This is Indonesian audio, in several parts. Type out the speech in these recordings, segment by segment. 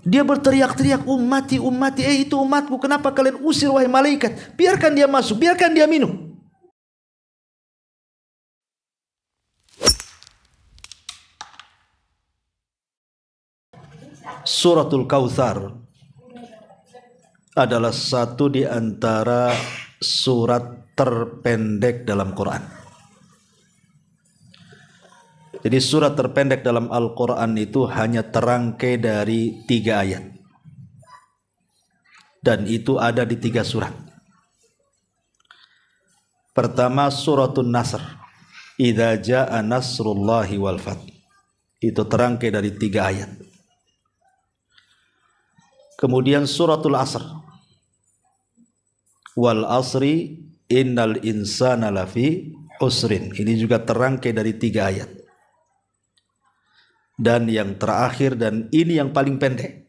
Dia berteriak-teriak, ummati, ummati, itu umatku, kenapa kalian usir wahai malaikat? Biarkan dia masuk, biarkan dia minum. Suratul Kautsar adalah satu di antara surat terpendek dalam Quran. Jadi surat terpendek dalam Al-Quran itu hanya terangkai dari 3 ayat. Dan itu ada di 3 surat. Pertama suratul Nasr. Idza jaa nasrullahi wal fath. Itu terangkai dari 3 ayat. Kemudian suratul Asr. Wal asri innal insana lafi husrin. Ini juga terangkai dari 3 ayat. Dan yang terakhir, dan ini yang paling pendek.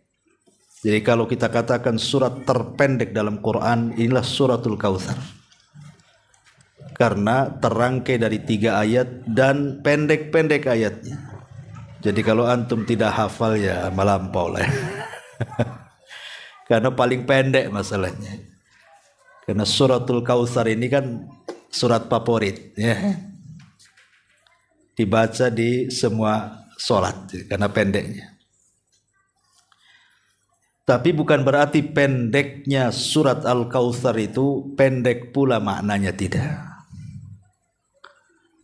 Jadi kalau kita katakan surat terpendek dalam Quran, inilah suratul Kautsar. Karena terangkai dari 3 ayat dan pendek-pendek ayatnya. Jadi kalau antum tidak hafal ya melampau lah. Karena paling pendek masalahnya. Karena suratul Kautsar ini kan surat favorit ya. Dibaca di semua sholat karena pendeknya. Tapi bukan berarti pendeknya surat Al-Kautsar itu pendek pula maknanya, tidak.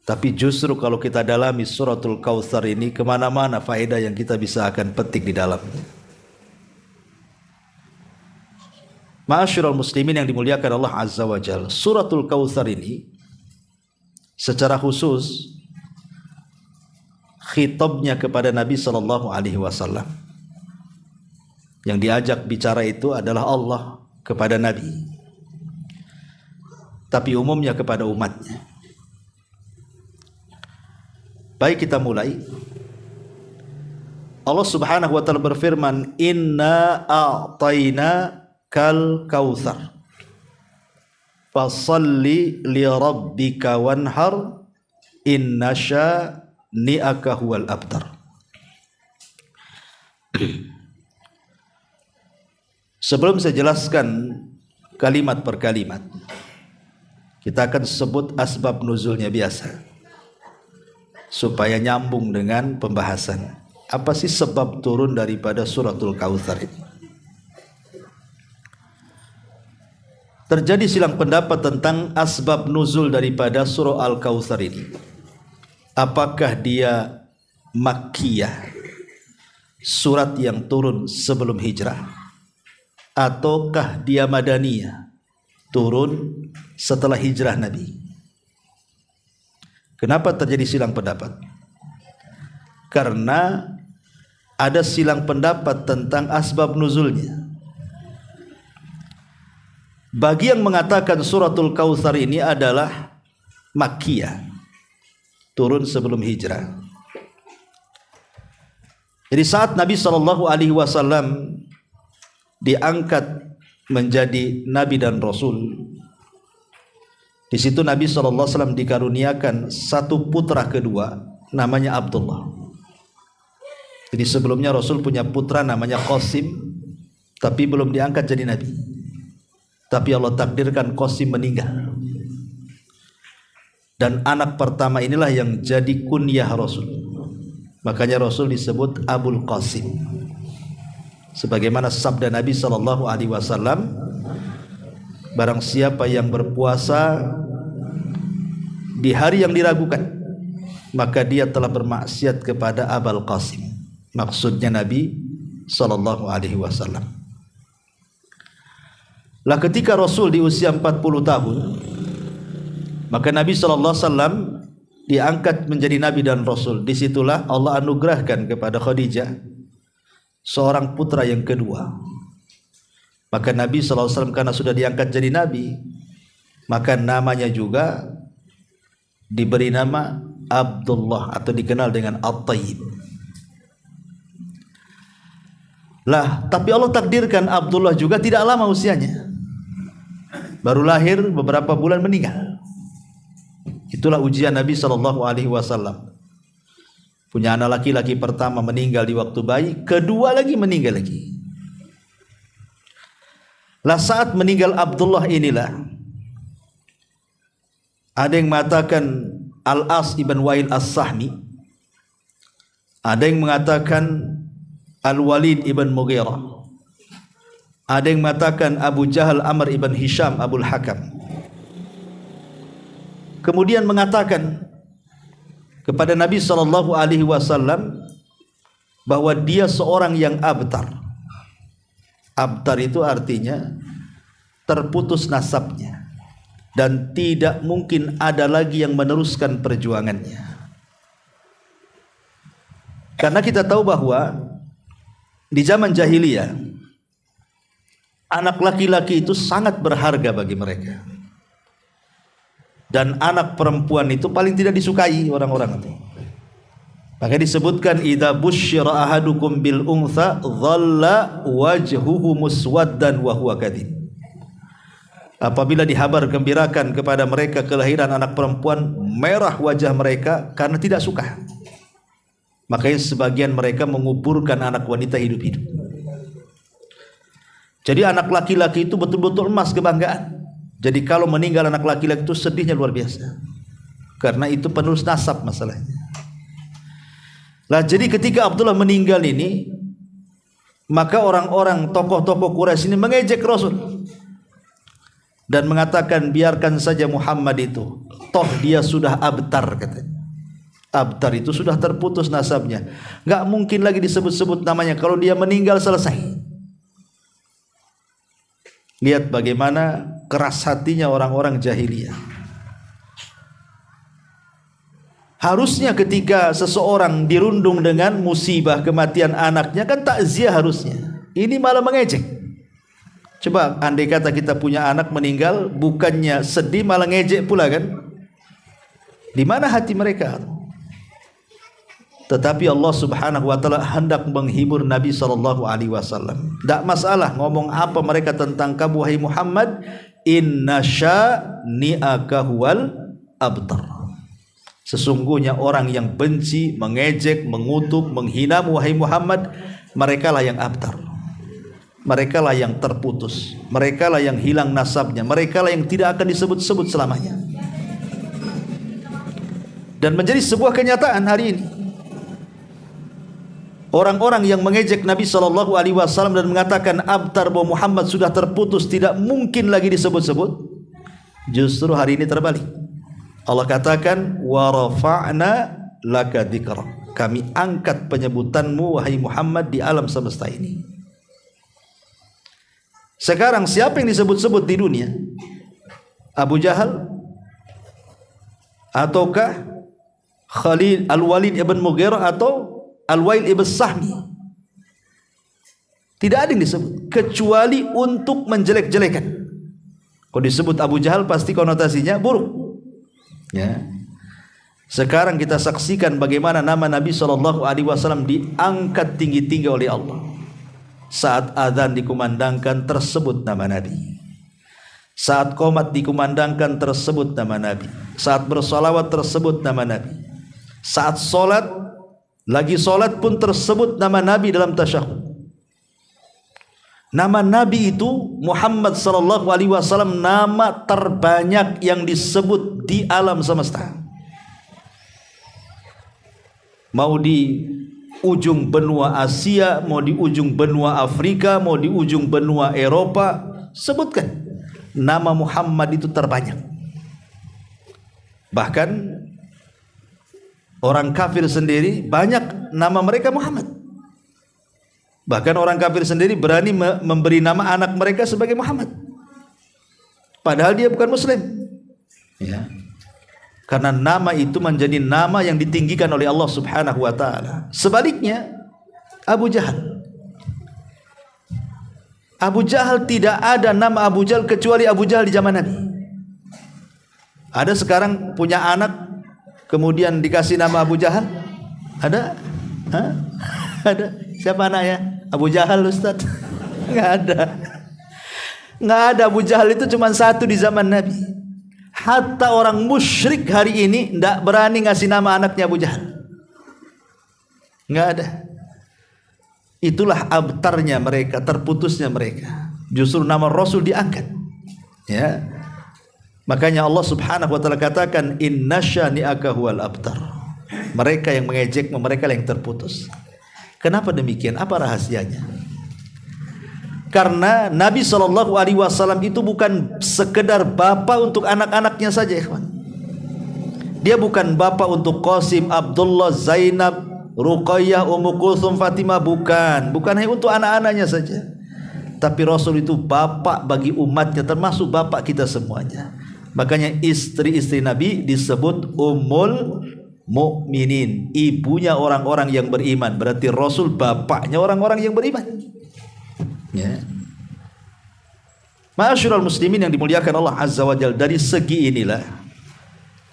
Tapi justru kalau kita dalami suratul Kautsar ini, kemana-mana faedah yang kita bisa akan petik di dalamnya. Ma'asyiral muslimin yang dimuliakan Allah Azza wa Jalla, suratul Kautsar ini secara khusus khitabnya kepada Nabi sallallahu alaihi wasallam. Yang diajak bicara itu adalah Allah kepada Nabi, tapi umumnya kepada umatnya. Baik, kita mulai. Allah Subhanahu wa taala berfirman, "Inna a'tayna kal kautsar. Fasalli li rabbika wanhar. Inna syani'aka huwal abtar." Sebelum saya jelaskan kalimat per kalimat, kita akan sebut asbab nuzulnya biasa, supaya nyambung dengan pembahasan. Apa sih sebab turun daripada suratul Kautsar ini? Terjadi silang pendapat tentang asbab nuzul daripada surah Al-Kautsar ini. Apakah dia Makkiyah, surat yang turun sebelum hijrah, ataukah dia Madaniyah, turun setelah hijrah Nabi? Kenapa terjadi silang pendapat? Karena ada silang pendapat tentang asbab nuzulnya. Bagi yang mengatakan suratul Kautsar ini adalah Makkiyah, turun sebelum hijrah. Jadi saat Nabi SAW diangkat menjadi Nabi dan Rasul, di situ Nabi SAW dikaruniakan satu putra kedua, namanya Abdullah. Jadi sebelumnya Rasul punya putra namanya Qasim, tapi belum diangkat jadi Nabi. Tapi Allah takdirkan Qasim meninggal. Dan anak pertama inilah yang jadi kunyah Rasul. Makanya Rasul disebut Abul Qasim. Sebagaimana sabda Nabi SAW, barang siapa yang berpuasa di hari yang diragukan, maka dia telah bermaksiat kepada Abul Qasim. Maksudnya Nabi SAW. Lah ketika Rasul di usia 40 tahun, maka Nabi SAW diangkat menjadi Nabi dan Rasul. Disitulah Allah anugerahkan kepada Khadijah seorang putra yang kedua. Maka Nabi SAW karena sudah diangkat jadi Nabi, maka namanya juga diberi nama Abdullah atau dikenal dengan At-Tayyib. Lah, tapi Allah takdirkan Abdullah juga tidak lama usianya. Baru lahir beberapa bulan meninggal. Itulah ujian Nabi SAW. Punya anak laki-laki pertama meninggal di waktu bayi, kedua lagi meninggal lagi. Lah saat meninggal Abdullah inilah ada yang mengatakan Al-As ibn Wa'il As-Sahmi, ada yang mengatakan Al-Walid ibn Mughirah, ada yang mengatakan Abu Jahal Amr ibn Hisham Abul Hakam. Kemudian mengatakan kepada Nabi SAW bahwa dia seorang yang abtar. Abtar itu artinya terputus nasabnya dan tidak mungkin ada lagi yang meneruskan perjuangannya. Karena kita tahu bahwa di zaman jahiliyah anak laki-laki itu sangat berharga bagi mereka, dan anak perempuan itu paling tidak disukai orang-orang itu. Maka disebutkan idza busyira ahadukum bil untha dhalla wajhuhu muswaddan wa huwa kadhib. Apabila dihabar gembirakan kepada mereka kelahiran anak perempuan, merah wajah mereka karena tidak suka. Makanya sebagian mereka menguburkan anak wanita hidup-hidup. Jadi anak laki-laki itu betul-betul emas kebanggaan. Jadi kalau meninggal anak laki-laki itu sedihnya luar biasa, karena itu penerus nasab masalahnya. Lah jadi ketika Abdullah meninggal ini, maka orang-orang tokoh-tokoh Quraisy ini mengejek Rasul dan mengatakan biarkan saja Muhammad itu, toh dia sudah abtar katanya. Abtar itu sudah terputus nasabnya, nggak mungkin lagi disebut-sebut namanya. Kalau dia meninggal selesai. Lihat bagaimana keras hatinya orang-orang jahiliyah. Harusnya ketika seseorang dirundung dengan musibah kematian anaknya kan takziah harusnya. Ini malah mengejek. Coba andai kata kita punya anak meninggal, bukannya sedih malah ngejek pula kan? Di mana hati mereka? Tetapi Allah Subhanahu wa taala hendak menghibur Nabi sallallahu alaihi wasallam. Tidak masalah ngomong apa mereka tentang kamu wahai Muhammad, inna sya'ni'aka huwal abtar. Sesungguhnya orang yang benci, mengejek, mengutuk, menghina wahai Muhammad, merekalah yang abtar. Merekalah yang terputus. Merekalah yang hilang nasabnya. Merekalah yang tidak akan disebut-sebut selamanya. Dan menjadi sebuah kenyataan hari ini. Orang-orang yang mengejek Nabi SAW dan mengatakan abtar bahwa Muhammad sudah terputus, tidak mungkin lagi disebut-sebut, justru hari ini terbalik. Allah katakan wa rafa'na laka dzikra, kami angkat penyebutanmu wahai Muhammad di alam semesta ini. Sekarang siapa yang disebut-sebut di dunia? Abu Jahal ataukah Khalid Al-Walid ibn Mughirah atau Al-Wa'il ibn Sahmi? Tidak ada yang disebut kecuali untuk menjelek-jelekan. Kalau disebut Abu Jahal pasti konotasinya buruk. Ya. Sekarang kita saksikan bagaimana nama Nabi SAW diangkat tinggi-tinggi oleh Allah. Saat azan dikumandangkan tersebut nama Nabi. Saat qomat dikumandangkan tersebut nama Nabi. Saat bersolawat tersebut nama Nabi. Saat solat, lagi solat pun tersebut nama Nabi dalam tasyahud. Nama Nabi itu Muhammad SAW nama terbanyak yang disebut di alam semesta. Mau di ujung benua Asia, mau di ujung benua Afrika, mau di ujung benua Eropa, sebutkan nama Muhammad itu terbanyak. Bahkan orang kafir sendiri banyak nama mereka Muhammad. Bahkan orang kafir sendiri berani memberi nama anak mereka sebagai Muhammad, padahal dia bukan Muslim. Ya. Karena nama itu menjadi nama yang ditinggikan oleh Allah Subhanahu wa taala. Sebaliknya Abu Jahal. Abu Jahal tidak ada nama Abu Jahal kecuali Abu Jahal di zaman Nabi. Ada sekarang punya anak kemudian dikasih nama Abu Jahal? Ada? Hah? Ada? Siapa anaknya? Abu Jahal, Ustaz? Nggak ada. Nggak ada. Abu Jahal itu cuma satu di zaman Nabi. Hatta orang musyrik hari ini nggak berani ngasih nama anaknya Abu Jahal. Nggak ada. Itulah abtarnya mereka, terputusnya mereka. Justru nama Rasul diangkat. Ya. Makanya Allah Subhanahu wa taala katakan inna syani'aka huwal abtar. Mereka yang mengejek, mereka yang terputus. Kenapa demikian? Apa rahasianya? Karena Nabi SAW itu bukan sekedar bapa untuk anak-anaknya saja, ikhwan. Dia bukan bapa untuk Qasim, Abdullah, Zainab, Ruqayyah, Ummu Kulthum, Fatimah, bukan hanya untuk anak-anaknya saja. Tapi Rasul itu bapak bagi umatnya, termasuk bapak kita semuanya. Makanya istri-istri Nabi disebut Ummul Mukminin, ibunya orang-orang yang beriman. Berarti Rasul bapaknya orang-orang yang beriman. Ya. Ma'asyiral muslimin yang dimuliakan Allah Azza wa Jalla, dari segi inilah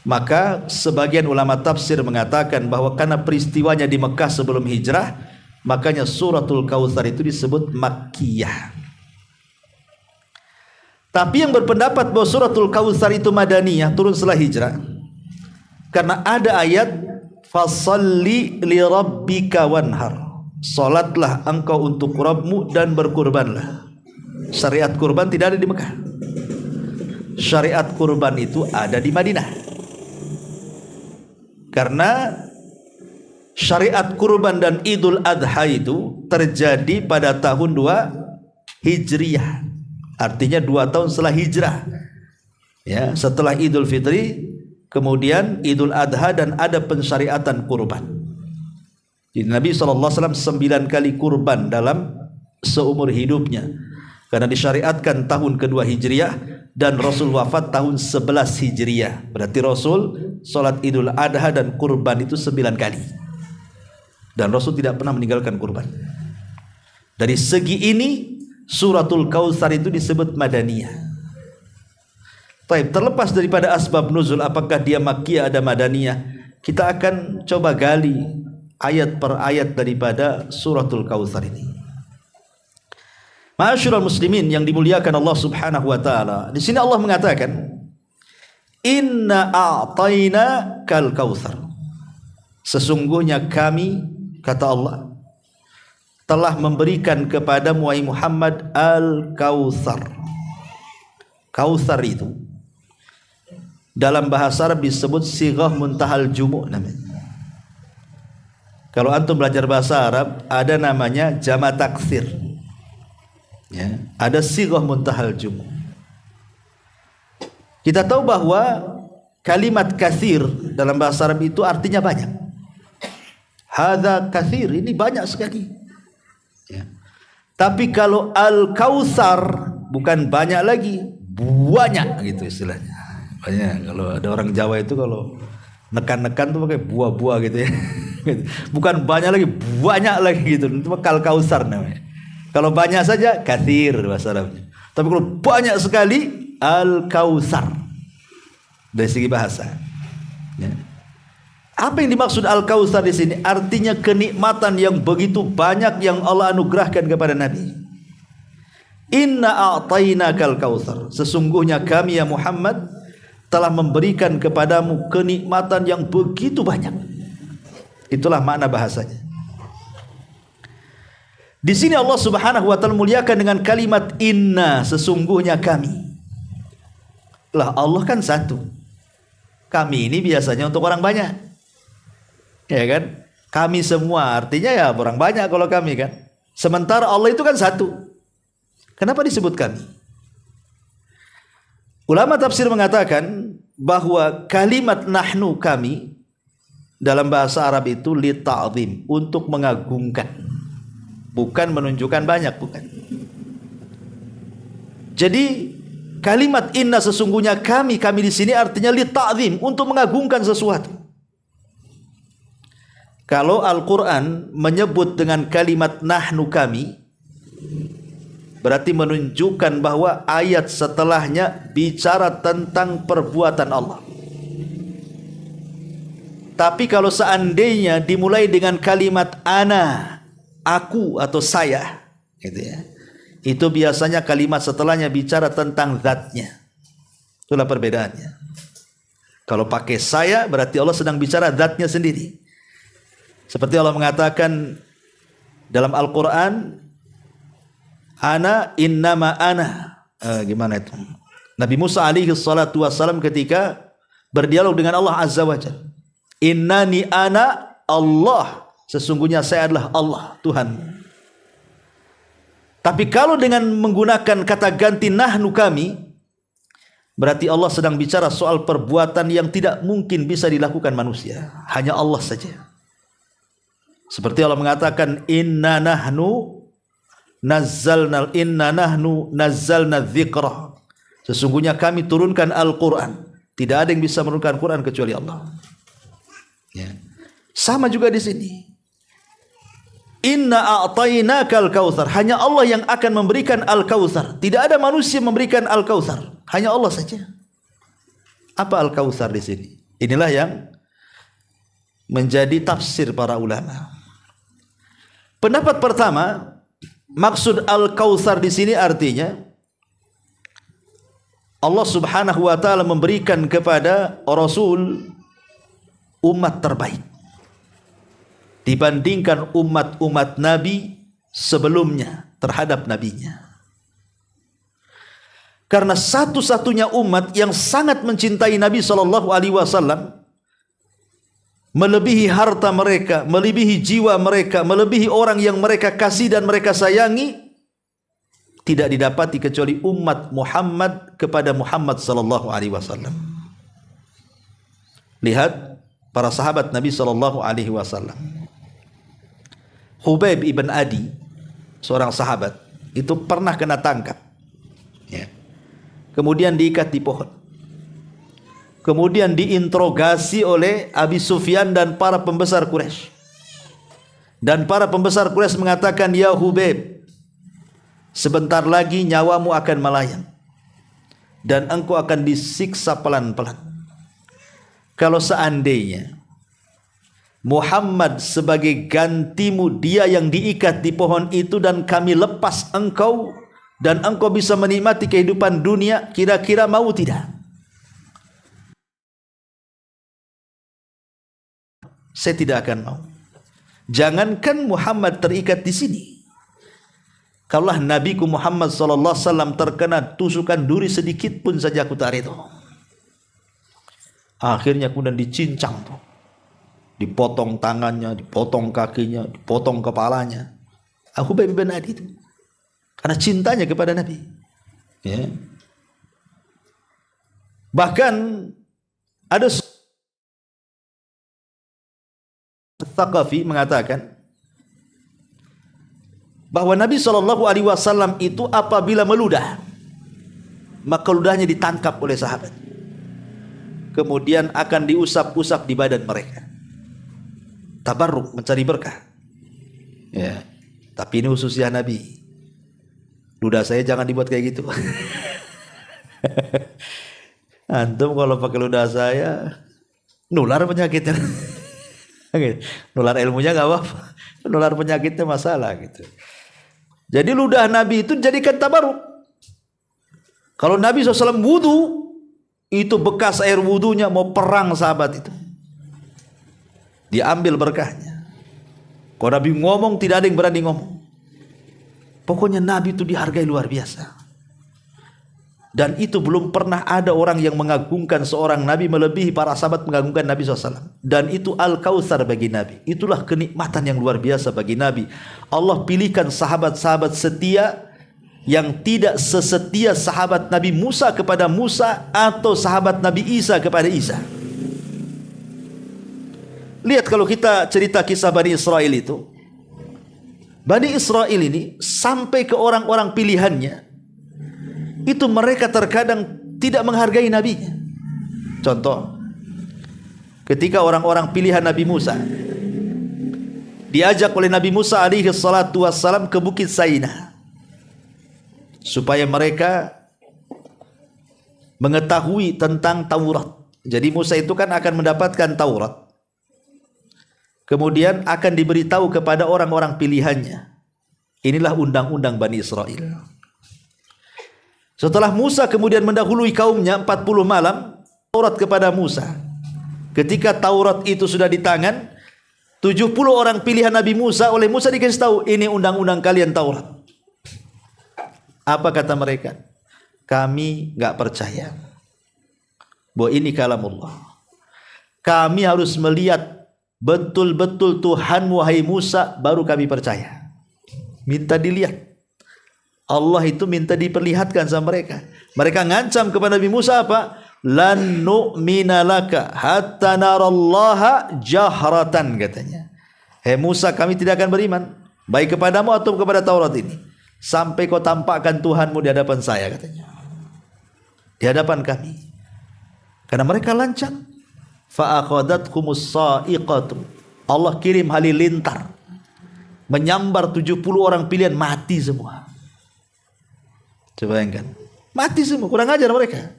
maka sebagian ulama tafsir mengatakan bahwa karena peristiwanya di Mekah sebelum hijrah, makanya suratul Kautsar itu disebut Makkiyah. Tapi yang berpendapat bahwa suratul Kautsar itu madaniyah, turun setelah hijrah, karena ada ayat fasalli li rabbika wanhar, salatlah engkau untuk Rabbmu dan berkurbanlah. Syariat kurban tidak ada di Mekah. Syariat kurban itu ada di Madinah. Karena syariat kurban dan Idul Adha itu terjadi pada tahun 2 Hijriyah. Artinya 2 tahun setelah hijrah. Ya, setelah Idul Fitri, kemudian Idul Adha, dan ada pensyariatan kurban. Jadi Nabi SAW 9 kali kurban dalam seumur hidupnya. Karena disyariatkan tahun kedua Hijriyah dan Rasul wafat tahun 11 Hijriyah. Berarti Rasul sholat Idul Adha dan kurban itu 9 kali. Dan Rasul tidak pernah meninggalkan kurban. Dari segi ini suratul Kautsar itu disebut madaniyah. Baik, terlepas daripada asbab nuzul, apakah dia makkiyah ada madaniyah, kita akan coba gali ayat per ayat daripada suratul Kautsar ini. Ma'asyiral muslimin yang dimuliakan Allah Subhanahu wa taala, di sini Allah mengatakan inna a'tayna kal kautsar, sesungguhnya kami, kata Allah, telah memberikan kepada Muhammad al-Kautsar. Kautsar itu dalam bahasa Arab disebut sighah muntahal jumu' namanya. Kalau antum belajar bahasa Arab, ada namanya jama' taksir. Ya, ada sighah muntahal jumu'. Kita tahu bahwa kalimat katsir dalam bahasa Arab itu artinya banyak. Hadza katsir, ini banyak sekali. Ya. Tapi kalau al-Kautsar bukan banyak lagi, banyak gitu istilahnya. Banyak. Kalau ada orang Jawa itu kalau nekan-nekan tuh pakai buah-buah gitu ya. Bukan banyak lagi, banyak lagi gitu. Itu kal-Kautsar namanya. Kalau banyak saja katsir bahasa Arabnya. Tapi kalau banyak sekali al-Kautsar dari segi bahasa. Ya. Apa yang dimaksud al-Kautsar di sini? Artinya kenikmatan yang begitu banyak yang Allah anugerahkan kepada Nabi. Inna a'tainakal kautsar, sesungguhnya kami ya Muhammad telah memberikan kepadamu kenikmatan yang begitu banyak. Itulah makna bahasanya. Di sini Allah Subhanahu wa taala muliakan dengan kalimat inna, sesungguhnya kami. Lah Allah kan satu. Kami ini biasanya untuk orang banyak. Ya kan? Kami semua artinya ya orang banyak kalau kami kan. Sementara Allah itu kan satu. Kenapa disebut kami? Ulama tafsir mengatakan bahwa kalimat nahnu, kami, dalam bahasa Arab itu li ta'zim, untuk mengagungkan, bukan menunjukkan banyak, bukan. Jadi kalimat inna, sesungguhnya kami di sini artinya li ta'zim, untuk mengagungkan sesuatu. Kalau Al-Quran menyebut dengan kalimat nahnu, kami, berarti menunjukkan bahwa ayat setelahnya bicara tentang perbuatan Allah. Tapi kalau seandainya dimulai dengan kalimat ana, aku atau saya, gitu ya, itu biasanya kalimat setelahnya bicara tentang zatnya. Itulah perbedaannya. Kalau pakai saya berarti Allah sedang bicara zatnya sendiri. Seperti Allah mengatakan dalam Al-Quran, innama ana. Gimana itu? Nabi Musa alaihi salatu wassalam ketika berdialog dengan Allah Azza wa Jalla. Innani ana Allah. Sesungguhnya saya adalah Allah, Tuhan. Tapi kalau dengan menggunakan kata ganti nahnu kami, berarti Allah sedang bicara soal perbuatan yang tidak mungkin bisa dilakukan manusia. Hanya Allah saja. Seperti Allah mengatakan inna nahnu nazzalna dzikra. Sesungguhnya kami turunkan Al-Quran. Tidak ada yang bisa menurunkan Quran kecuali Allah. Ya. Sama juga di sini. Inna a'tainakal kautsar. Hanya Allah yang akan memberikan Al-Kautsar. Tidak ada manusia memberikan Al-Kautsar. Hanya Allah saja. Apa Al-Kautsar di sini? Inilah yang menjadi tafsir para ulama. Pendapat pertama, maksud Al-Kautsar di sini artinya Allah Subhanahu wa taala memberikan kepada Rasul umat terbaik dibandingkan umat-umat Nabi sebelumnya terhadap nabinya. Karena satu-satunya umat yang sangat mencintai Nabi sallallahu alaihi wasallam, melebihi harta mereka, melebihi jiwa mereka, melebihi orang yang mereka kasih dan mereka sayangi, tidak didapati kecuali umat Muhammad kepada Muhammad sallallahu alaihi wasallam. Lihat para sahabat Nabi sallallahu alaihi wasallam. Hubaib ibn Adi, seorang sahabat, itu pernah kena tangkap. Ya. Kemudian diikat di pohon. Kemudian diinterogasi oleh Abi Sufyan dan para pembesar Quraisy. Dan para pembesar Quraisy mengatakan, "Ya Hubaib, sebentar lagi nyawamu akan melayang dan engkau akan disiksa pelan-pelan. Kalau seandainya Muhammad sebagai gantimu, dia yang diikat di pohon itu, dan kami lepas engkau dan engkau bisa menikmati kehidupan dunia, kira-kira mau tidak?" Saya tidak akan mau. Jangankan Muhammad terikat di sini, kalaulah Nabiku Muhammad sallallahu alaihi wasallam terkena tusukan duri sedikit pun saja aku tak reda. Akhirnya kemudian dicincang tuh. Dipotong tangannya, dipotong kakinya, dipotong kepalanya. Hubaib bin Adi itu karena cintanya kepada Nabi. Ya. Bahkan ada Tsaqafi mengatakan bahwa Nabi SAW itu apabila meludah, maka ludahnya ditangkap oleh sahabat, kemudian akan diusap-usap di badan mereka. Tabarruk, mencari berkah. Ya. Tapi ini khususnya Nabi. Ludah saya jangan dibuat kayak gitu. Antum kalau pakai ludah saya, nular penyakitnya. Nular ilmunya gak apa-apa, nular penyakitnya masalah gitu. Jadi ludah Nabi itu jadikan tabarruk. Kalau Nabi SAW wudu, itu bekas air wudunya mau perang sahabat itu, diambil berkahnya. Kalau Nabi ngomong tidak ada yang berani ngomong. Pokoknya Nabi itu dihargai luar biasa. Dan itu belum pernah ada orang yang mengagungkan seorang Nabi melebihi para sahabat mengagungkan Nabi SAW. Dan itu Al-Kautsar bagi Nabi. Itulah kenikmatan yang luar biasa bagi Nabi. Allah pilihkan sahabat-sahabat setia yang tidak sesetia sahabat Nabi Musa kepada Musa atau sahabat Nabi Isa kepada Isa. Lihat kalau kita cerita kisah Bani Israel itu. Bani Israel ini sampai ke orang-orang pilihannya, itu mereka terkadang tidak menghargai nabinya. Contoh, ketika orang-orang pilihan Nabi Musa diajak oleh Nabi Musa alaihi salatu wassalam ke Bukit Saina supaya mereka mengetahui tentang Taurat. Jadi Musa itu kan akan mendapatkan Taurat, kemudian akan diberitahu kepada orang-orang pilihannya. Inilah undang-undang Bani Israel. Setelah Musa kemudian mendahului kaumnya 40 malam, Taurat kepada Musa. Ketika Taurat itu sudah di tangan, 70 orang pilihan Nabi Musa, oleh Musa dikasih tahu, ini undang-undang kalian Taurat. Apa kata mereka? Kami enggak percaya bahwa ini kalamullah. Kami harus melihat betul-betul Tuhan wahai Musa baru kami percaya. Minta dilihat. Allah itu minta diperlihatkan sama mereka. Mereka ngancam kepada Nabi Musa apa? Lan nu'mina laka hatta narallaha jahratan, katanya. Hei Musa, kami tidak akan beriman baik kepadamu atau kepada Taurat ini sampai kau tampakkan Tuhanmu di hadapan saya, katanya. Di hadapan kami. Karena mereka lancang. Fa akhadhatkumus sa'iqatu. Allah kirim halilintar. Menyambar 70 orang pilihan, mati semua. Coba bayangkan. Mati semua, kurang ajar mereka.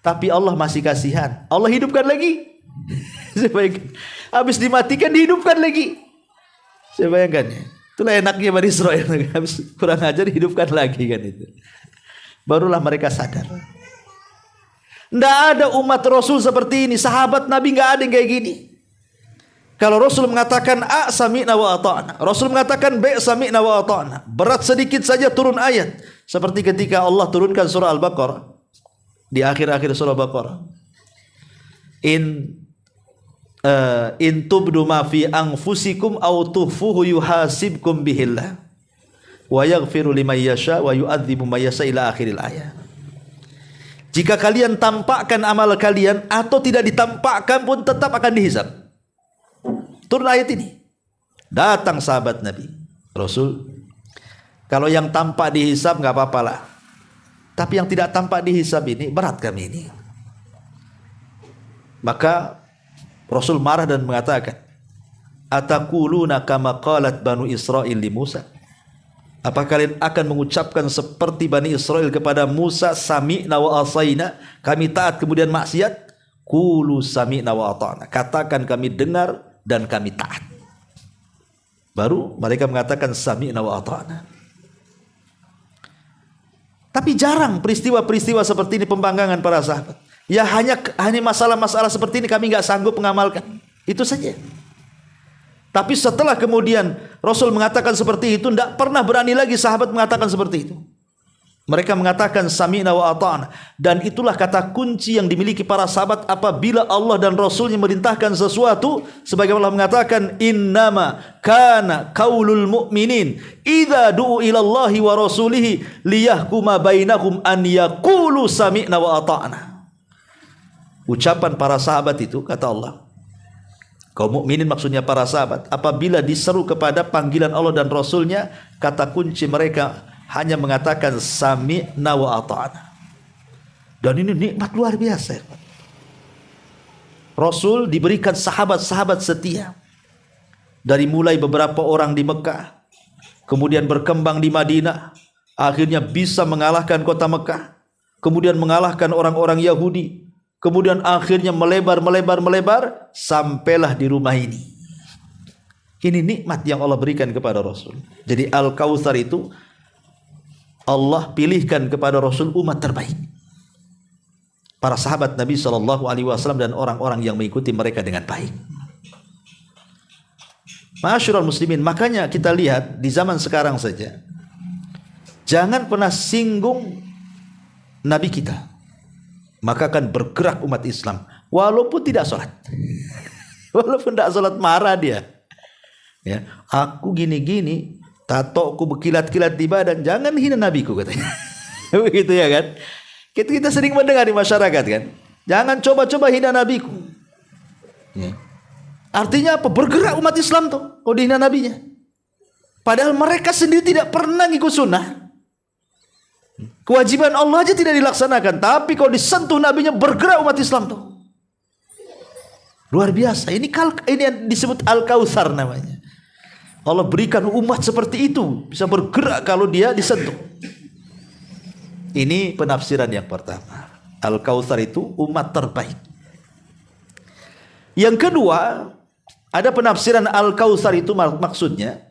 Tapi Allah masih kasihan. Allah hidupkan lagi. Saya bayangkan. Habis dimatikan dihidupkan lagi. Saya bayangkan ya. Itulah enaknya Bani Israel. Habis kurang ajar dihidupkan lagi kan itu. Barulah mereka sadar. Tidak ada umat Rasul seperti ini. Sahabat Nabi tidak ada yang kayak gini. Kalau Rasul mengatakan A sami'na wa ata'na, Rasul mengatakan B sami'na wa ata'na, berat sedikit saja turun ayat. Seperti ketika Allah turunkan surah Al-Baqarah. Di akhir-akhir surah Al-Baqarah. In tubdu ma fi anfusikum aw tukhfuhu yuhasibkum bihillah wa yaghfiru liman yasha wa yu'adzibu man yasha ila akhiril ayat. Jika kalian tampakkan amal kalian atau tidak ditampakkan pun tetap akan dihisab. Turun ayat ini. Datang sahabat Nabi, Rasul, kalau yang tampak dihisab enggak apa-apa lah. Tapi yang tidak tampak dihisab ini berat kami ini. Maka Rasul marah dan mengatakan, Ataquluna kama qalat Banu Israil li Musa? Apa kalian akan mengucapkan seperti Bani Israel kepada Musa, sami'na wa asaina, kami taat kemudian maksiat? Qulu sami'na wa ata'na, katakan kami dengar dan kami taat. Baru mereka mengatakan sami'na wa ata'na. Tapi jarang peristiwa-peristiwa seperti ini pembanggangan para sahabat. Ya hanya masalah-masalah seperti ini kami enggak sanggup mengamalkan. Itu saja. Tapi setelah kemudian Rasul mengatakan seperti itu, tidak pernah berani lagi sahabat mengatakan seperti itu. Mereka mengatakan sami'na wa ata'na. Dan itulah kata kunci yang dimiliki para sahabat apabila Allah dan Rasulnya merintahkan sesuatu. Sebagaimana Allah mengatakan, innama kana qaulul mu'minin idza du'u ilallahi wa rasulihi liyahkuma bainahum an yaqulu sami'na wa ata'na. Ucapan para sahabat itu, kata Allah, kaum mukminin maksudnya para sahabat, apabila diseru kepada panggilan Allah dan Rasulnya, kata kunci mereka hanya mengatakan sami'na wa ata'na. Dan ini nikmat luar biasa. Rasul diberikan sahabat-sahabat setia. Dari mulai beberapa orang di Mekah, kemudian berkembang di Madinah, akhirnya bisa mengalahkan kota Mekah, kemudian mengalahkan orang-orang Yahudi, kemudian akhirnya melebar, sampailah di rumah ini. Ini nikmat yang Allah berikan kepada Rasul. Jadi Al-Kautsar itu Allah pilihkan kepada Rasul umat terbaik. Para sahabat Nabi SAW dan orang-orang yang mengikuti mereka dengan baik. Ma'asyiral muslimin, makanya kita lihat di zaman sekarang saja, jangan pernah singgung Nabi kita, maka akan bergerak umat Islam walaupun tidak sholat. Walaupun tidak sholat marah dia ya, aku gini-gini, tatoku berkilat-kilat di badan, jangan hina nabiku, katanya. Begitu ya kan. Kita sering mendengar di masyarakat kan, jangan coba-coba hina nabiku ya. Artinya apa? Bergerak umat Islam tuh kalau dihina nabinya, padahal mereka sendiri tidak pernah ngikut sunnah. Kewajiban Allah aja tidak dilaksanakan, tapi kalau disentuh nabinya bergerak umat Islam tuh. Luar biasa. Ini yang disebut Al-Kautsar namanya. Allah berikan umat seperti itu, bisa bergerak kalau dia disentuh. Ini penafsiran yang pertama. Al-Kautsar itu umat terbaik. Yang kedua, ada penafsiran Al-Kautsar itu maksudnya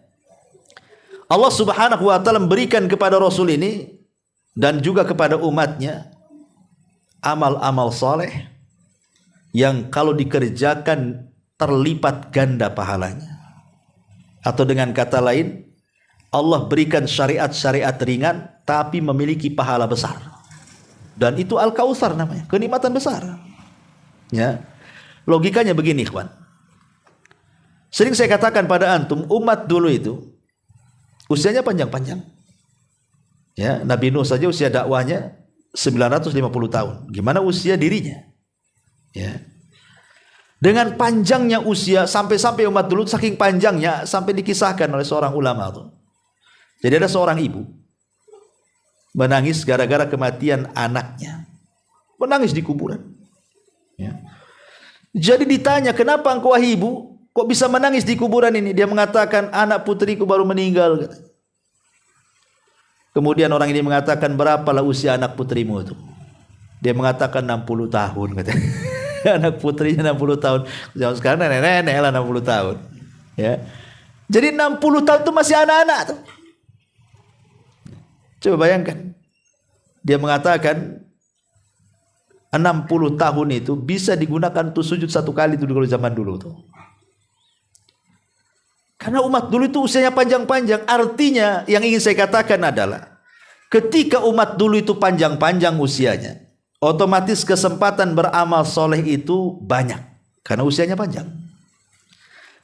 Allah Subhanahu wa taala memberikan kepada Rasul ini dan juga kepada umatnya amal-amal saleh yang kalau dikerjakan terlipat ganda pahalanya. Atau dengan kata lain, Allah berikan syariat-syariat ringan tapi memiliki pahala besar. Dan itu Al-Kautsar namanya, kenikmatan besar. Ya. Logikanya begini, ikhwan. Sering saya katakan pada antum, umat dulu itu usianya panjang-panjang. Ya, Nabi Nuh saja usia dakwahnya 950 tahun. Gimana usia dirinya? Ya. Dengan panjangnya usia sampai umat dulu saking panjangnya sampai dikisahkan oleh seorang ulama itu. Jadi ada seorang ibu menangis gara-gara kematian anaknya. Menangis di kuburan. Ya. Jadi ditanya, "Kenapa engkau wahai ibu kok bisa menangis di kuburan ini?" Dia mengatakan, "Anak putriku baru meninggal." Kemudian orang ini mengatakan, "Berapalah usia anak putrimu itu?" Dia mengatakan 60 tahun katanya. Anak putrinya 60 tahun. Zaman sekarang nenek-nenek lah 60 tahun. Ya. Jadi 60 tahun itu masih anak-anak tuh. Coba bayangkan. Dia mengatakan 60 tahun itu bisa digunakan untuk sujud satu kali itu kalau zaman dulu tuh. Karena umat dulu itu usianya panjang-panjang. Artinya yang ingin saya katakan adalah ketika umat dulu itu panjang-panjang usianya, otomatis kesempatan beramal soleh itu banyak karena usianya panjang.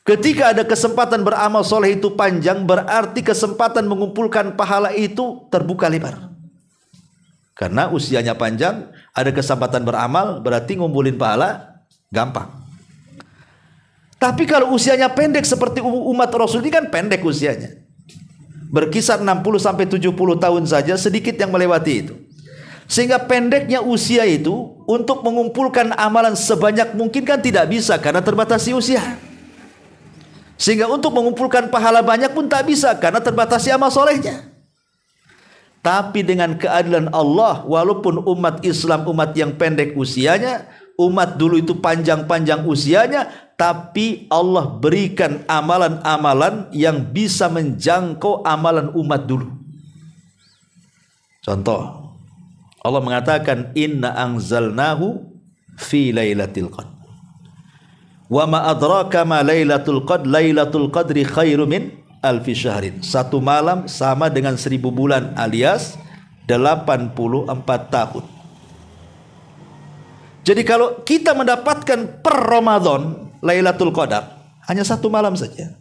Ketika ada kesempatan beramal soleh itu panjang, berarti kesempatan mengumpulkan pahala itu terbuka lebar. Karena usianya panjang, ada kesempatan beramal, berarti ngumpulin pahala gampang. Tapi kalau usianya pendek seperti umat Rasul ini kan pendek usianya, berkisar 60 sampai 70 tahun saja, sedikit yang melewati itu. Sehingga pendeknya usia itu untuk mengumpulkan amalan sebanyak mungkin kan tidak bisa karena terbatasi usia. Sehingga untuk mengumpulkan pahala banyak pun tak bisa karena terbatasi amal solehnya. Tapi dengan keadilan Allah, walaupun umat Islam umat yang pendek usianya, umat dulu itu panjang-panjang usianya, tapi Allah berikan amalan-amalan yang bisa menjangkau amalan umat dulu. Contoh, Allah mengatakan inna anzalnahu fi lailatul qadr. Wa ma adraka ma lailatul qadr, lailatul qadri khairum min alfi syahrin. Satu malam sama dengan 1000 bulan alias 84 tahun. Jadi kalau kita mendapatkan per Ramadan Lailatul Qadar hanya satu malam saja,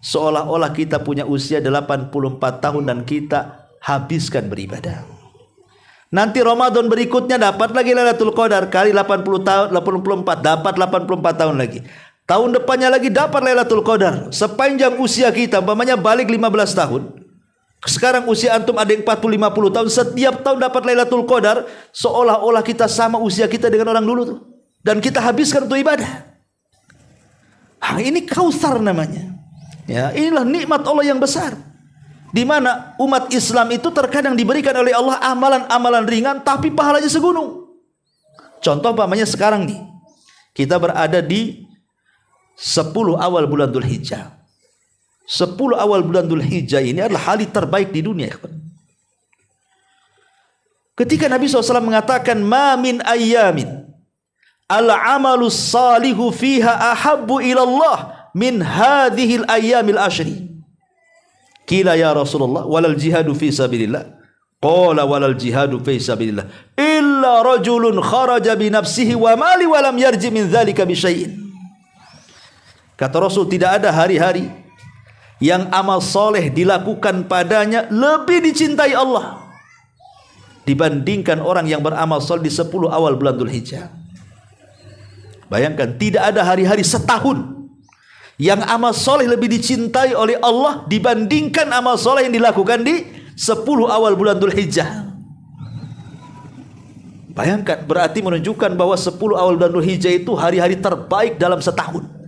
seolah-olah kita punya usia 84 tahun dan kita habiskan beribadah. Nanti Ramadan berikutnya dapat lagi Lailatul Qadar kali 80 tahun, 84 dapat 84 tahun lagi. Tahun depannya lagi dapat Lailatul Qadar. Sepanjang usia kita, umpamanya balik 15 tahun. Sekarang usia antum ada yang 40-50 tahun, setiap tahun dapat Lailatul Qadar, seolah-olah kita sama usia kita dengan orang dulu tuh. Dan kita habiskan untuk ibadah. Ini Kautsar namanya. Ya, inilah nikmat Allah yang besar. Di mana umat Islam itu terkadang diberikan oleh Allah amalan-amalan ringan tapi pahalanya segunung. Contoh umpamanya sekarang nih, kita berada di 10 awal bulan Dzulhijjah. 10 awal bulan Dzulhijjah ini adalah hari terbaik di dunia. Ketika Nabi SAW mengatakan ma min ayyamin al-amalu salihu fiha ahabbu ilallah min hadhil ayyamil ashri. Qila ya Rasulullah walal jihadu fi sabilillah. Qala walal jihadu fi sabilillah illa rajulun kharaja bi nafsihi wa mali wa lam yarji min dzalika bi syai'in. Kata Rasul, tidak ada hari-hari yang amal soleh dilakukan padanya lebih dicintai Allah dibandingkan orang yang beramal soleh di 10 awal bulan Dzulhijjah. Bayangkan, tidak ada hari-hari setahun yang amal soleh lebih dicintai oleh Allah dibandingkan amal soleh yang dilakukan di 10 awal bulan Dzulhijjah. Bayangkan, berarti menunjukkan bahwa 10 awal bulan Dzulhijjah itu hari-hari terbaik dalam setahun.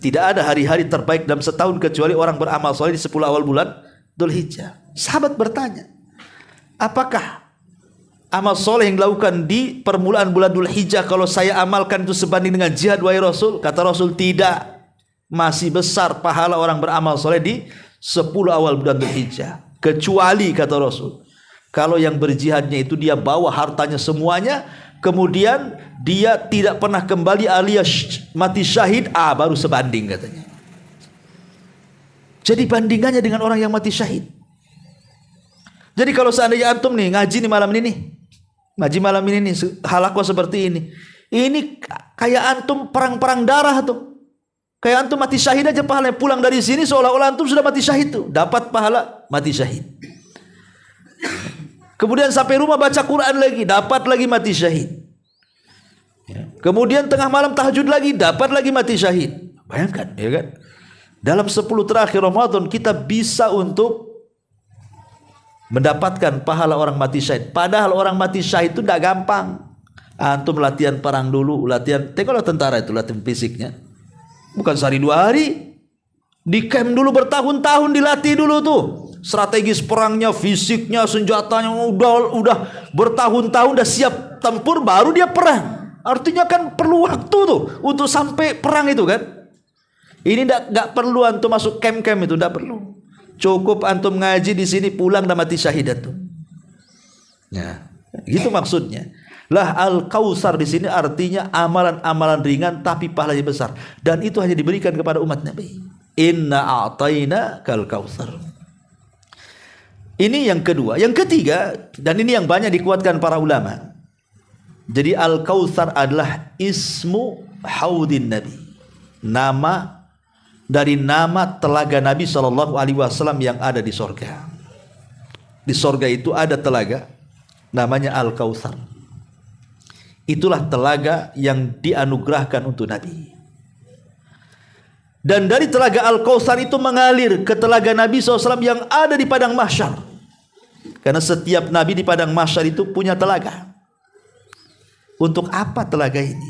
Tidak ada hari-hari terbaik dalam setahun kecuali orang beramal soleh di 10 awal bulan Dzulhijjah. Sahabat bertanya, apakah amal soleh yang dilakukan di permulaan bulan Dzulhijjah kalau saya amalkan itu sebanding dengan jihad wahai Rasul? Kata Rasul, tidak. Masih besar pahala orang beramal soleh di 10 awal bulan Dzulhijjah. Kecuali, kata Rasul, kalau yang berjihadnya itu dia bawa hartanya semuanya, kemudian dia tidak pernah kembali alias mati syahid, baru sebanding katanya. Jadi bandingannya dengan orang yang mati syahid. Jadi kalau seandainya antum nih ngaji nih malam ini nih, ngaji malam ini nih, halaqah seperti ini kayak antum perang-perang darah tuh. Kayak antum mati syahid aja pahalanya, pulang dari sini seolah-olah antum sudah mati syahid tuh, dapat pahala mati syahid. Kemudian sampai rumah baca Quran lagi, dapat lagi mati syahid. Kemudian tengah malam tahajud lagi, dapat lagi mati syahid. Bayangkan, ya kan? Dalam 10 terakhir Ramadan kita bisa untuk mendapatkan pahala orang mati syahid. Padahal orang mati syahid itu tidak gampang. Antum latihan perang dulu, latihan. Tengoklah tentara itu latihan fisiknya. Bukan sehari 2 hari. Di camp dulu bertahun-tahun dilatih dulu tuh. Strategis perangnya, fisiknya, senjatanya udah bertahun-tahun udah siap tempur, baru dia perang. Artinya kan perlu waktu tuh untuk sampai perang itu kan. Ini enggak perlu antum masuk camp-camp itu, enggak perlu. Cukup antum ngaji di sini, pulang dan mati syahid tuh. Ya, gitu maksudnya. Lah Al-Kautsar di sini artinya amalan-amalan ringan tapi pahalanya besar, dan itu hanya diberikan kepada umat Nabi. Inna a'tayna kal kautsar. Ini yang kedua. Yang ketiga, dan ini yang banyak dikuatkan para ulama. Jadi Al-Kautsar adalah ismu haudin Nabi. Nama dari nama telaga Nabi SAW yang ada di sorga. Di sorga itu ada telaga namanya Al-Kautsar. Itulah telaga yang dianugerahkan untuk Nabi. Dan dari telaga Al-Kautsar itu mengalir ke telaga Nabi SAW yang ada di padang mahsyar. Karena setiap Nabi di padang mahsyar itu punya telaga. Untuk apa telaga ini?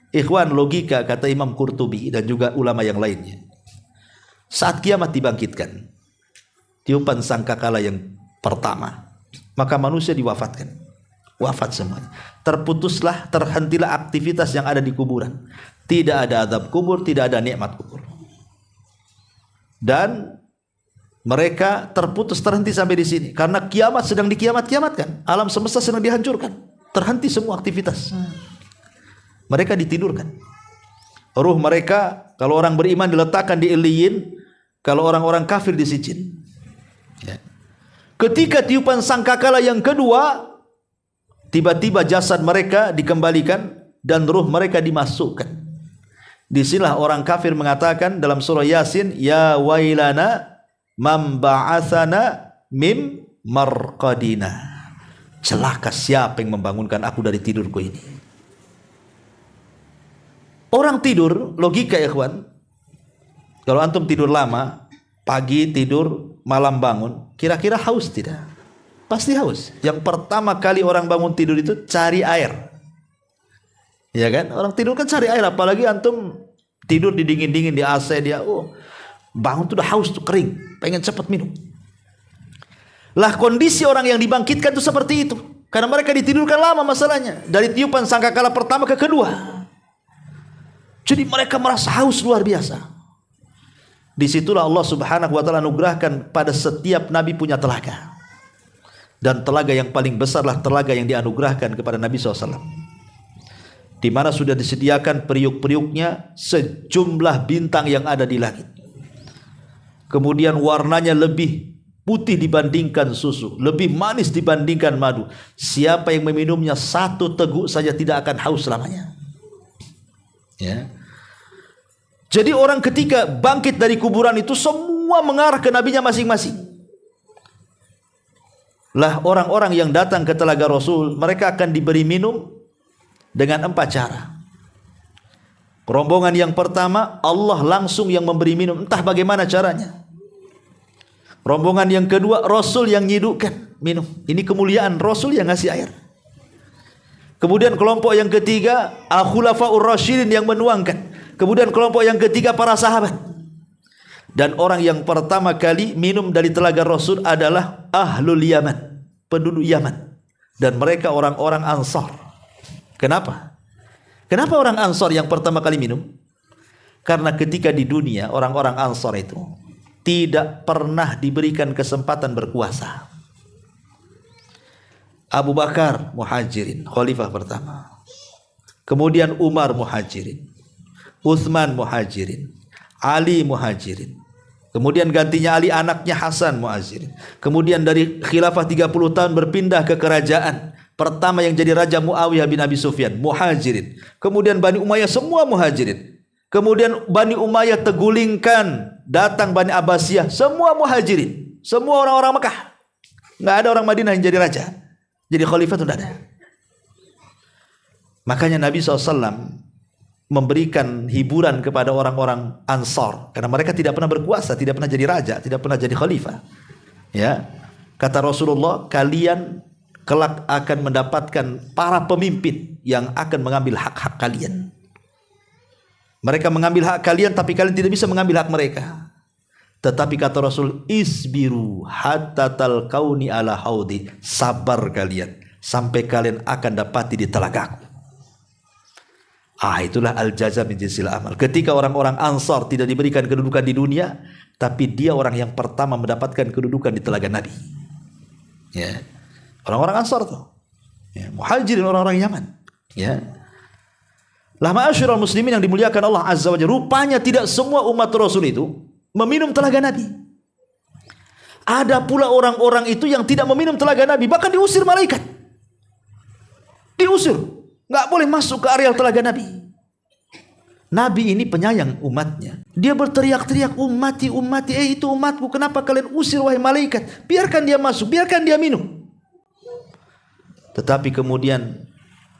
Ikhwan, logika kata Imam Qurtubi dan juga ulama yang lainnya. Saat kiamat dibangkitkan, tiupan sangkakala yang pertama, maka manusia diwafatkan. Wafat semuanya. Terputuslah, terhentilah aktivitas yang ada di kuburan. Tidak ada azab kubur, tidak ada nikmat kubur. Dan mereka terputus, terhenti sampai di sini. Karena kiamat sedang dikiamat-kiamatkan. Alam semesta sedang dihancurkan. Terhenti semua aktivitas. Mereka ditidurkan. Ruh mereka, kalau orang beriman diletakkan di Iliyin, kalau orang-orang kafir di Sijin. Ya. Ketika tiupan sangkakala yang kedua, tiba-tiba jasad mereka dikembalikan dan ruh mereka dimasukkan. Disinilah orang kafir mengatakan dalam surah Yasin, ya wailana man ba'atsana mim marqadina. Celaka siapa yang membangunkan aku dari tidurku ini. Orang tidur, logika ya kawan. Kalau antum tidur lama, pagi tidur, malam bangun, kira-kira haus tidak? Pasti haus. Yang pertama kali orang bangun tidur itu cari air. Ya kan? Orang tidur kan cari air, apalagi antum tidur di dingin-dingin di AC, dia bangun tuh udah haus tuh, kering, pengen cepat minum. Lah kondisi orang yang dibangkitkan itu seperti itu. Karena mereka ditidurkan lama masalahnya, dari tiupan sangkakala pertama ke kedua. Jadi mereka merasa haus luar biasa. Disitulah Allah Subhanahu wa ta'ala anugerahkan pada setiap nabi punya telaga. Dan telaga yang paling besarlah telaga yang dianugerahkan kepada Nabi SAW, di mana sudah disediakan periuk-periuknya sejumlah bintang yang ada di langit. Kemudian warnanya lebih putih dibandingkan susu, lebih manis dibandingkan madu. Siapa yang meminumnya satu teguk saja tidak akan haus selamanya. Ya. Jadi orang ketika bangkit dari kuburan itu semua mengarah ke nabinya masing-masing. Lah orang-orang yang datang ke telaga Rasul, mereka akan diberi minum dengan 4 cara. Rombongan yang pertama, Allah langsung yang memberi minum, entah bagaimana caranya. Rombongan yang kedua, Rasul yang nyidukkan minum. Ini kemuliaan, Rasul yang ngasih air. Kemudian kelompok yang ketiga, Al-Khulafaur Rasyidin yang menuangkan. Kemudian kelompok yang ketiga, para sahabat. Dan orang yang pertama kali minum dari telaga Rasul adalah Ahlul Yaman, penduduk Yaman. Dan mereka orang-orang Ansar. Kenapa? Kenapa orang Ansar yang pertama kali minum? Karena ketika di dunia orang-orang Ansar itu tidak pernah diberikan kesempatan berkuasa. Abu Bakar Muhajirin, khalifah pertama. Kemudian Umar Muhajirin, Utsman Muhajirin, Ali Muhajirin. Kemudian gantinya Ali anaknya Hasan Muhajirin. Kemudian dari khilafah 30 tahun berpindah ke kerajaan. Pertama yang jadi raja Muawiyah bin Abi Sufyan, Muhajirin. Kemudian Bani Umayyah semua Muhajirin. Kemudian Bani Umayyah tergulingkan, datang Bani Abbasiyah, semua Muhajirin. Semua orang-orang Mekah. Enggak ada orang Madinah yang jadi raja. Jadi khalifah itu tidak ada. Makanya Nabi SAW memberikan hiburan kepada orang-orang Ansar karena mereka tidak pernah berkuasa, tidak pernah jadi raja, tidak pernah jadi khalifah. Ya, kata Rasulullah, kalian kelak akan mendapatkan para pemimpin yang akan mengambil hak-hak kalian. Mereka mengambil hak kalian, tapi kalian tidak bisa mengambil hak mereka. Tetapi kata Rasul, isbiru hatta talqauni ala haudi, sabar kalian sampai kalian akan dapati di telagaku. Itulah al-jaza min jinsil amal. Ketika orang-orang Ansar tidak diberikan kedudukan di dunia, tapi dia orang yang pertama mendapatkan kedudukan di telaga Nabi. Ya. Orang-orang Ansar tuh. Ya, Muhajirin, orang-orang Yaman. Ya. Lah ma'asyiral muslimin yang dimuliakan Allah Azza wa Jalla, rupanya tidak semua umat Rasul itu meminum telaga Nabi. Ada pula orang-orang itu yang tidak meminum telaga Nabi, bahkan diusir malaikat. Diusir. Nggak boleh masuk ke areal telaga Nabi. Nabi ini penyayang umatnya. Dia berteriak-teriak, ummati, ummati, itu umatku, kenapa kalian usir wahai malaikat? Biarkan dia masuk, biarkan dia minum. Tetapi kemudian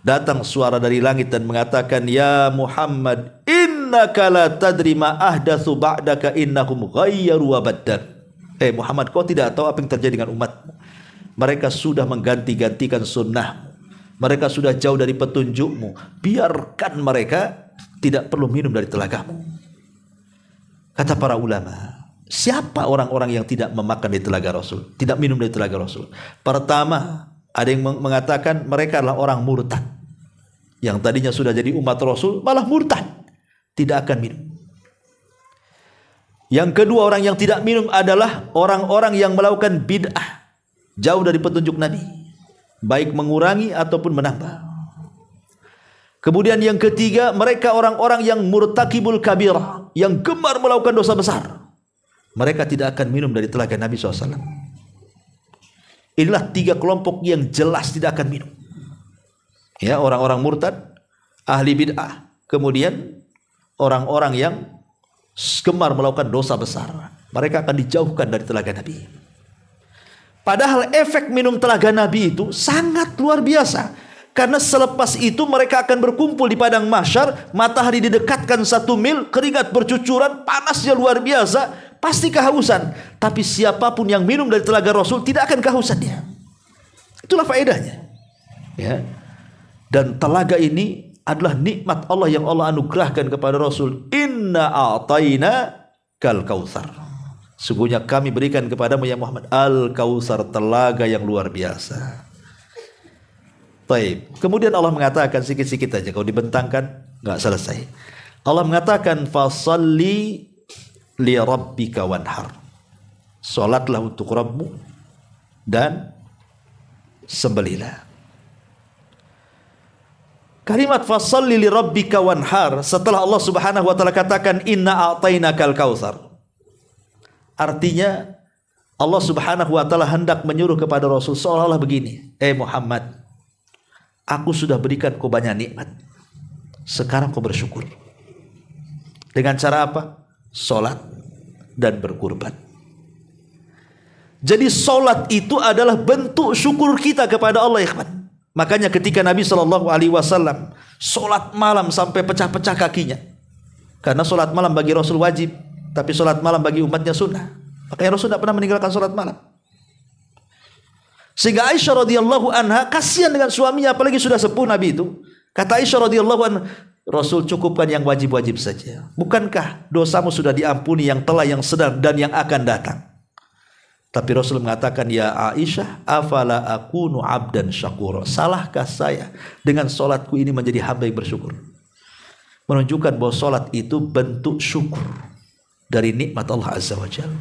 datang suara dari langit dan mengatakan, ya Muhammad, innaka la tadri ma ahdatsu ba'daka innahum ghayyaru wa baddal. Muhammad, kau tidak tahu apa yang terjadi dengan umatmu. Mereka sudah mengganti-gantikan sunnahmu. Mereka sudah jauh dari petunjukmu. Biarkan mereka, tidak perlu minum dari telagamu. Kata para ulama, siapa orang-orang yang tidak memakan dari telaga Rasul, tidak minum dari telaga Rasul? Pertama, ada yang mengatakan mereka adalah orang murtad, yang tadinya sudah jadi umat Rasul malah murtad, tidak akan minum. Yang kedua, orang yang tidak minum adalah orang-orang yang melakukan bid'ah, jauh dari petunjuk Nabi, baik mengurangi ataupun menambah. Kemudian yang ketiga, mereka orang-orang yang murtakibul kabirah, yang gemar melakukan dosa besar. Mereka tidak akan minum dari telaga Nabi SAW. Inilah tiga kelompok yang jelas tidak akan minum. Ya, orang-orang murtad, ahli bid'ah, kemudian orang-orang yang gemar melakukan dosa besar. Mereka akan dijauhkan dari telaga Nabi. Padahal efek minum telaga Nabi itu sangat luar biasa. Karena selepas itu mereka akan berkumpul di padang mahsyar, matahari didekatkan 1 mil, keringat bercucuran, panasnya luar biasa, pasti kehausan. Tapi siapapun yang minum dari telaga Rasul tidak akan kehausan dia. Itulah faedahnya. Ya. Dan telaga ini adalah nikmat Allah yang Allah anugerahkan kepada Rasul. Inna a'tayna kal kautsar. Sungguhnya kami berikan kepadamu ya Muhammad al-kautsar, telaga yang luar biasa. Baik. Kemudian Allah mengatakan sikit-sikit aja, kalau dibentangkan nggak selesai. Allah mengatakan fasalli li rabbika wanhar. Salatlah untuk Rabbmu dan sembelihlah. Kalimat fasalli li rabbika wanhar, setelah Allah Subhanahu wa taala katakan inna a'tainakal kautsar, artinya Allah Subhanahu wa taala hendak menyuruh kepada Rasul seolah-olah begini, Muhammad, aku sudah berikan kau banyak nikmat, sekarang kau bersyukur. Dengan cara apa? Salat dan berkurban. Jadi salat itu adalah bentuk syukur kita kepada Allah, ikhwan. Makanya ketika Nabi SAW salat malam sampai pecah-pecah kakinya, karena salat malam bagi Rasul wajib, tapi salat malam bagi umatnya sunnah. Makanya Rasul tidak pernah meninggalkan salat malam. Sehingga Aisyah radhiyallahu anha kasihan dengan suaminya, apalagi sudah sepuh Nabi itu. Kata Aisyah radhiyallahu anha, Rasul cukupkan yang wajib-wajib saja. Bukankah dosamu sudah diampuni yang telah, yang sedang, dan yang akan datang? Tapi Rasul mengatakan, ya Aisyah, afala akunu abdan syakura. Salahkah saya dengan solatku ini menjadi hamba yang bersyukur? Menunjukkan bahwa solat itu bentuk syukur dari nikmat Allah Azza wa Jalla.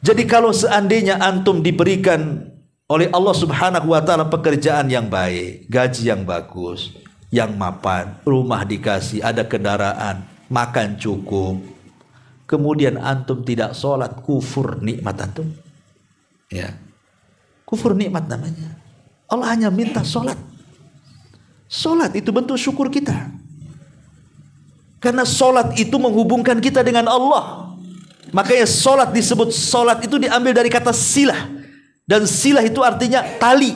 Jadi kalau seandainya antum diberikan oleh Allah Subhanahu wa taala pekerjaan yang baik, gaji yang bagus, yang mapan, rumah dikasih, ada kendaraan, makan cukup, kemudian antum tidak sholat, kufur nikmat antum. Ya, kufur nikmat namanya. Allah hanya minta sholat. Sholat itu bentuk syukur kita. Karena sholat itu menghubungkan kita dengan Allah. Makanya sholat disebut sholat itu diambil dari kata silah. Dan silah itu artinya tali.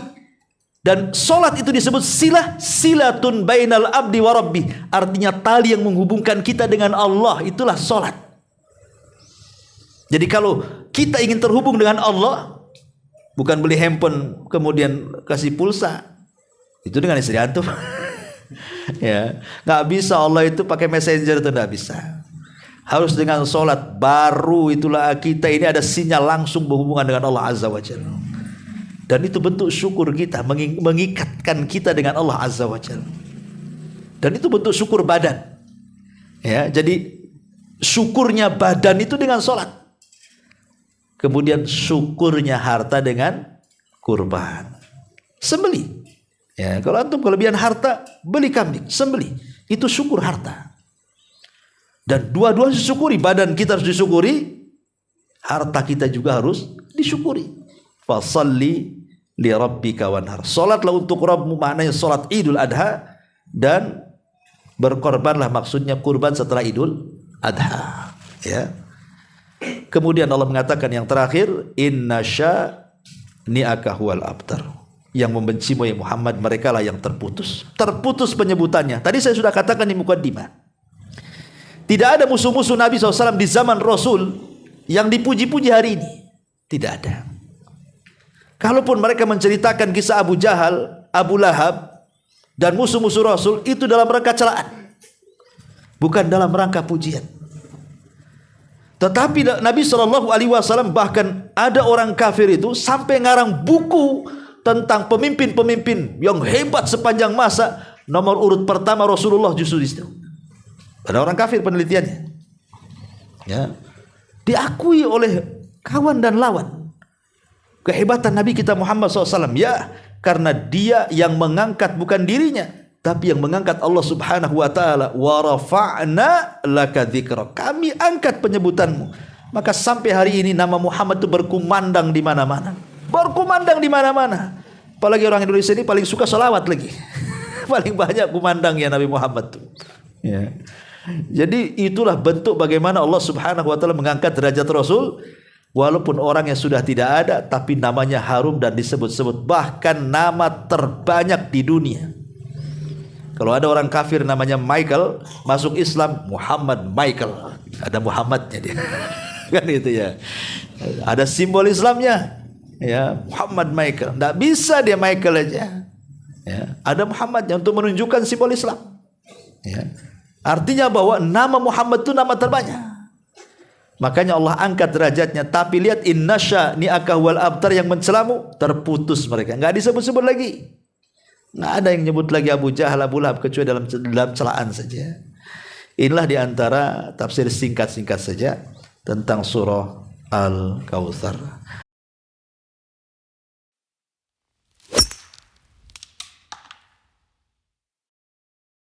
Dan sholat itu disebut silah, silatun bainal abdi wa rabbi. Artinya tali yang menghubungkan kita dengan Allah. Itulah sholat. Jadi kalau kita ingin terhubung dengan Allah, bukan beli handphone kemudian kasih pulsa. Itu dengan istri antum. Ya, nggak bisa Allah itu pakai messenger, itu nggak bisa. Harus dengan sholat, baru itulah kita ini ada sinyal langsung berhubungan dengan Allah Azza wa Jalla. Dan itu bentuk syukur kita, mengikatkan kita dengan Allah Azza wa Jalla. Dan itu bentuk syukur badan. Ya, jadi syukurnya badan itu dengan sholat. Kemudian syukurnya harta dengan kurban, sembelih. Ya, kalau antum kelebihan harta, beli kambing, sembelih. Itu syukur harta. Dan dua-dua disyukuri. Badan kita harus disyukuri, harta kita juga harus disyukuri. Fasalli li rabbika wanhar. Salatlah untuk Rabbmu, maknanya salat Idul Adha, dan berkorbanlah, maksudnya kurban setelah Idul Adha. Ya. Kemudian Allah mengatakan yang terakhir, inna syani'aka huwal abtar. Yang membencimu ya Muhammad, mereka lah yang terputus. Terputus penyebutannya. Tadi saya sudah katakan di mukaddimah, tidak ada musuh-musuh Nabi SAW di zaman Rasul yang dipuji-puji hari ini. Tidak ada. Kalaupun mereka menceritakan kisah Abu Jahal, Abu Lahab, dan musuh-musuh Rasul, itu dalam rangka celaan, bukan dalam rangka pujian. Tetapi Nabi SAW, bahkan ada orang kafir itu sampai ngarang buku tentang pemimpin-pemimpin yang hebat sepanjang masa. Nomor urut pertama Rasulullah justru di situ. Ada orang kafir penelitiannya. Ya. Diakui oleh kawan dan lawan kehebatan Nabi kita Muhammad SAW. Ya, karena dia yang mengangkat bukan dirinya, tapi yang mengangkat Allah Subhanahu wa taala. Wa rafa'na laka dzikra. Kami angkat penyebutanmu. Maka sampai hari ini nama Muhammad itu berkumandang di mana-mana. Berkumandang di mana-mana. Apalagi orang Indonesia ini paling suka salawat lagi. Paling banyak kumandang ya Nabi Muhammad tuh. Ya. Jadi itulah bentuk bagaimana Allah Subhanahu wa taala mengangkat derajat Rasul, walaupun orang yang sudah tidak ada tapi namanya harum dan disebut-sebut, bahkan nama terbanyak di dunia. Kalau ada orang kafir namanya Michael, masuk Islam Muhammad Michael. Ada Muhammadnya dia. Kan itu ya. Ada simbol Islamnya. Ya, Muhammad Michael. Tidak bisa dia Michael aja. Ya, ada Muhammadnya untuk menunjukkan simbol Islam. Ya. Artinya bahwa nama Muhammad itu nama terbanyak. Makanya Allah angkat derajatnya. Tapi lihat, innasya ni'aka wal abtar, yang mencelamu terputus mereka. Enggak disebut-sebut lagi. Enggak ada yang nyebut lagi Abu Jahal, Abu Lahab, kecuali dalam celaan saja. Inilah diantara tafsir singkat-singkat saja tentang surah Al-Kautsar.